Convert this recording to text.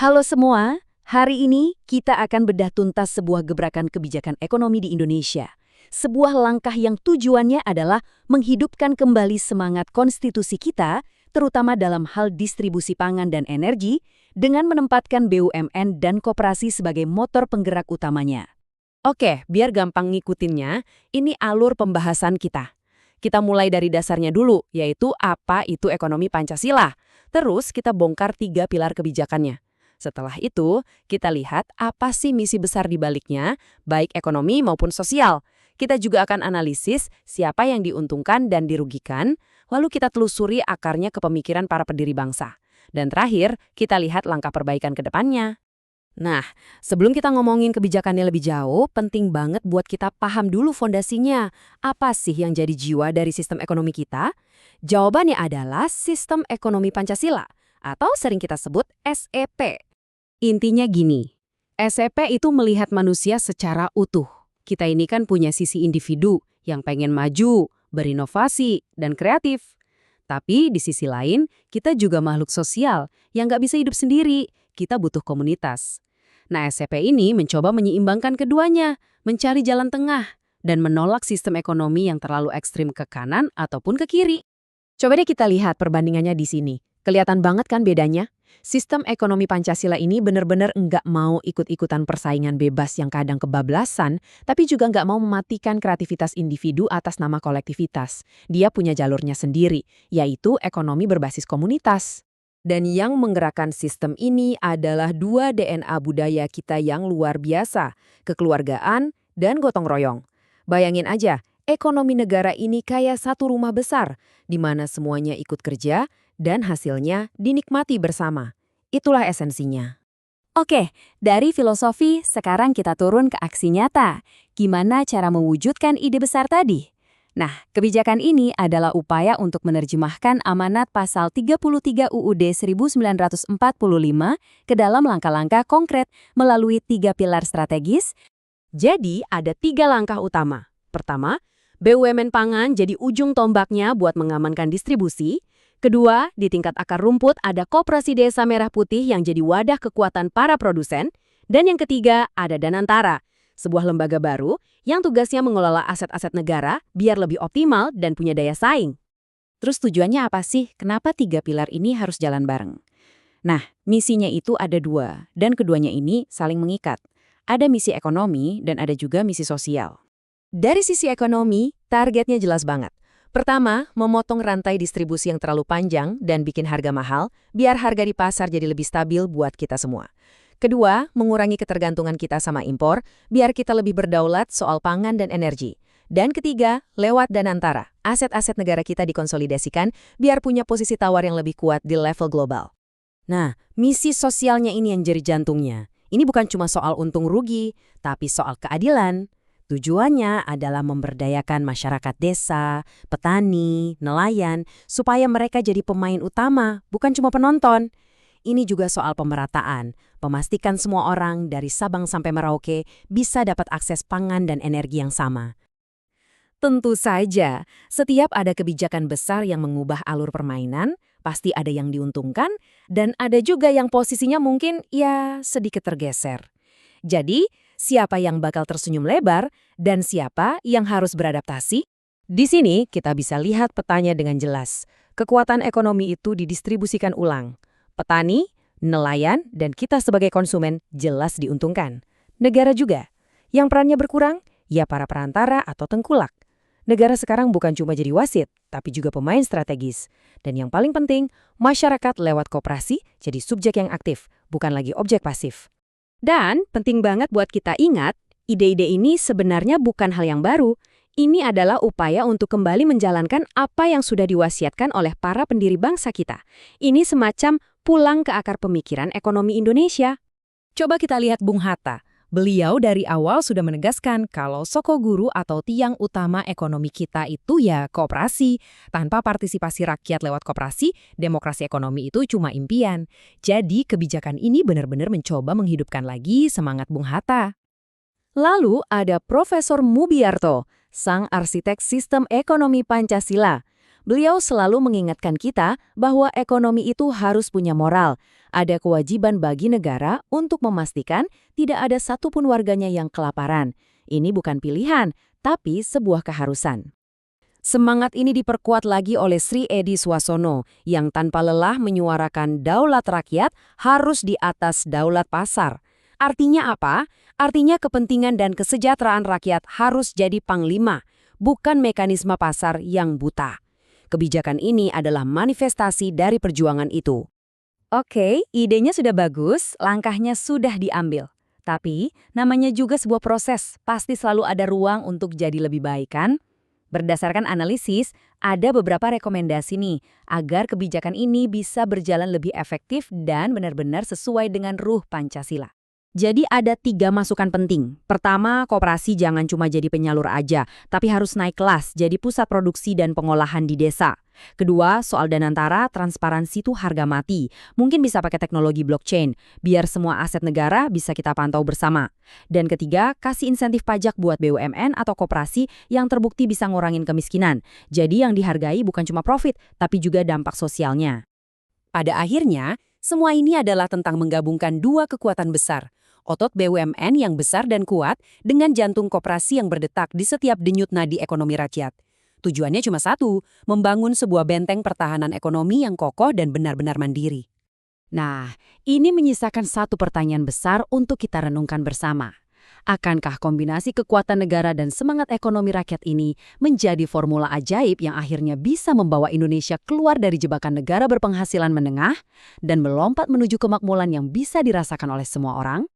Halo semua, hari ini kita akan bedah tuntas sebuah gebrakan kebijakan ekonomi di Indonesia. Sebuah langkah yang tujuannya adalah menghidupkan kembali semangat konstitusi kita, terutama dalam hal distribusi pangan dan energi, dengan menempatkan BUMN dan koperasi sebagai motor penggerak utamanya. Oke, biar gampang ngikutinnya, ini alur pembahasan kita. Kita mulai dari dasarnya dulu, yaitu apa itu ekonomi Pancasila. Terus kita bongkar 3 pilar kebijakannya. Setelah itu, kita lihat apa sih misi besar di baliknya, baik ekonomi maupun sosial. Kita juga akan analisis siapa yang diuntungkan dan dirugikan, lalu kita telusuri akarnya ke pemikiran para pendiri bangsa. Dan terakhir, kita lihat langkah perbaikan ke depannya. Nah, sebelum kita ngomongin kebijakannya lebih jauh, penting banget buat kita paham dulu fondasinya. Apa sih yang jadi jiwa dari sistem ekonomi kita? Jawabannya adalah sistem ekonomi Pancasila, atau sering kita sebut SEP. Intinya gini, SEP itu melihat manusia secara utuh. Kita ini kan punya sisi individu yang pengen maju, berinovasi, dan kreatif. Tapi di sisi lain, kita juga makhluk sosial yang nggak bisa hidup sendiri. Kita butuh komunitas. Nah, SCP ini mencoba menyeimbangkan keduanya, mencari jalan tengah, dan menolak sistem ekonomi yang terlalu ekstrim ke kanan ataupun ke kiri. Coba deh kita lihat perbandingannya di sini. Kelihatan banget kan bedanya? Sistem ekonomi Pancasila ini benar-benar nggak mau ikut-ikutan persaingan bebas yang kadang kebablasan, tapi juga nggak mau mematikan kreativitas individu atas nama kolektivitas. Dia punya jalurnya sendiri, yaitu ekonomi berbasis komunitas. Dan yang menggerakkan sistem ini adalah 2 DNA budaya kita yang luar biasa, kekeluargaan dan gotong royong. Bayangin aja, ekonomi negara ini kayak satu rumah besar, di mana semuanya ikut kerja dan hasilnya dinikmati bersama. Itulah esensinya. Oke, dari filosofi sekarang kita turun ke aksi nyata. Gimana cara mewujudkan ide besar tadi? Nah, kebijakan ini adalah upaya untuk menerjemahkan amanat pasal 33 UUD 1945 ke dalam langkah-langkah konkret melalui 3 pilar strategis. Jadi, ada 3 langkah utama. Pertama, BUMN pangan jadi ujung tombaknya buat mengamankan distribusi. Kedua, di tingkat akar rumput ada Koperasi Desa Merah Putih yang jadi wadah kekuatan para produsen. Dan yang ketiga, ada Danantara, sebuah lembaga baru yang tugasnya mengelola aset-aset negara biar lebih optimal dan punya daya saing. Terus tujuannya apa sih? Kenapa 3 pilar ini harus jalan bareng? Nah, misinya itu ada 2, dan keduanya ini saling mengikat. Ada misi ekonomi dan ada juga misi sosial. Dari sisi ekonomi, targetnya jelas banget. Pertama, memotong rantai distribusi yang terlalu panjang dan bikin harga mahal, biar harga di pasar jadi lebih stabil buat kita semua. Kedua, mengurangi ketergantungan kita sama impor, biar kita lebih berdaulat soal pangan dan energi. Dan ketiga, lewat Danantara, aset-aset negara kita dikonsolidasikan, biar punya posisi tawar yang lebih kuat di level global. Nah, misi sosialnya ini yang jadi jantungnya. Ini bukan cuma soal untung rugi, tapi soal keadilan. Tujuannya adalah memberdayakan masyarakat desa, petani, nelayan, supaya mereka jadi pemain utama, bukan cuma penonton. Ini juga soal pemerataan, memastikan semua orang dari Sabang sampai Merauke bisa dapat akses pangan dan energi yang sama. Tentu saja, setiap ada kebijakan besar yang mengubah alur permainan, pasti ada yang diuntungkan, dan ada juga yang posisinya mungkin sedikit tergeser. Jadi, siapa yang bakal tersenyum lebar dan siapa yang harus beradaptasi? Di sini kita bisa lihat petanya dengan jelas. Kekuatan ekonomi itu didistribusikan ulang. Petani, nelayan, dan kita sebagai konsumen jelas diuntungkan. Negara juga. Yang perannya berkurang, ya para perantara atau tengkulak. Negara sekarang bukan cuma jadi wasit, tapi juga pemain strategis. Dan yang paling penting, masyarakat lewat koperasi jadi subjek yang aktif, bukan lagi objek pasif. Dan penting banget buat kita ingat, ide-ide ini sebenarnya bukan hal yang baru. Ini adalah upaya untuk kembali menjalankan apa yang sudah diwasiatkan oleh para pendiri bangsa kita. Ini semacam pulang ke akar pemikiran ekonomi Indonesia. Coba kita lihat Bung Hatta. Beliau dari awal sudah menegaskan kalau sokoguru atau tiang utama ekonomi kita itu koperasi. Tanpa partisipasi rakyat lewat koperasi, demokrasi ekonomi itu cuma impian. Jadi kebijakan ini benar-benar mencoba menghidupkan lagi semangat Bung Hatta. Lalu ada Profesor Mubiarto, sang arsitek sistem ekonomi Pancasila. Beliau selalu mengingatkan kita bahwa ekonomi itu harus punya moral. Ada kewajiban bagi negara untuk memastikan tidak ada satupun warganya yang kelaparan. Ini bukan pilihan, tapi sebuah keharusan. Semangat ini diperkuat lagi oleh Sri Edi Swasono yang tanpa lelah menyuarakan daulat rakyat harus di atas daulat pasar. Artinya apa? Artinya kepentingan dan kesejahteraan rakyat harus jadi panglima, bukan mekanisme pasar yang buta. Kebijakan ini adalah manifestasi dari perjuangan itu. Oke, idenya sudah bagus, langkahnya sudah diambil. Tapi, namanya juga sebuah proses, pasti selalu ada ruang untuk jadi lebih baik kan? Berdasarkan analisis, ada beberapa rekomendasi nih, agar kebijakan ini bisa berjalan lebih efektif dan benar-benar sesuai dengan ruh Pancasila. Jadi ada 3 masukan penting. Pertama, koperasi jangan cuma jadi penyalur aja, tapi harus naik kelas, jadi pusat produksi dan pengolahan di desa. Kedua, soal Danantara, transparansi itu harga mati. Mungkin bisa pakai teknologi blockchain, biar semua aset negara bisa kita pantau bersama. Dan ketiga, kasih insentif pajak buat BUMN atau koperasi yang terbukti bisa ngurangin kemiskinan. Jadi yang dihargai bukan cuma profit, tapi juga dampak sosialnya. Pada akhirnya, semua ini adalah tentang menggabungkan 2 kekuatan besar. Otot BUMN yang besar dan kuat dengan jantung koperasi yang berdetak di setiap denyut nadi ekonomi rakyat. Tujuannya cuma satu, membangun sebuah benteng pertahanan ekonomi yang kokoh dan benar-benar mandiri. Nah, ini menyisakan satu pertanyaan besar untuk kita renungkan bersama. Akankah kombinasi kekuatan negara dan semangat ekonomi rakyat ini menjadi formula ajaib yang akhirnya bisa membawa Indonesia keluar dari jebakan negara berpenghasilan menengah dan melompat menuju kemakmuran yang bisa dirasakan oleh semua orang?